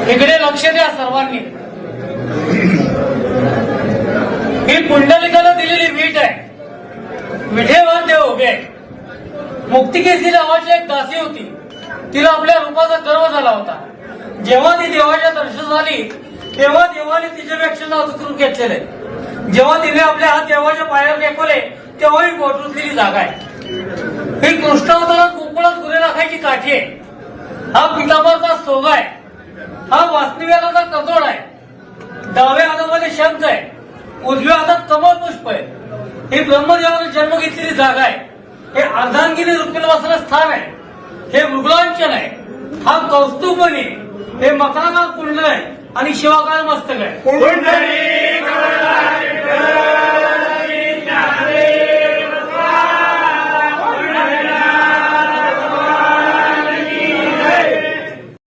इकडे लक्ष द्या सर्वांनी. ही पुंडलिकाला दिलेली वीट आहे. विठेवर देव उभे आहे. मुक्तिकेसी नावाची एक दासी होती. तिला आपल्या रूपाचा गर्व झाला होता. जेव्हा ती देवाच्या दर्शन झाली तेव्हा देवाने तिच्यापेक्षा नाव घेतलेले. जेव्हा तिने आपले हात देवाच्या पायावर टेकवले तेव्हा ही पोटरुतलेली जागा आहे. ही कृष्णावतारात गोकुळात गुरे राखायची काठी आहे. हा पितांबरचा सोगा आहे. हा वासनिवेलाचा कतोड आहे. डाव्या हातामध्ये शंख आहे. उजव्या हातात कमल पुष्प आहे. ही ब्रह्मदेवाने जन्म घेतलेली जागा आहे. हे अर्धांगिनी रुक्मिणीवासना स्थान आहे. हे मृगलांचन आहे. हा कौस्तुभमणी आहे. हे मकराकाल कुंडल आहे आणि शिवाकाल मस्तक आहे.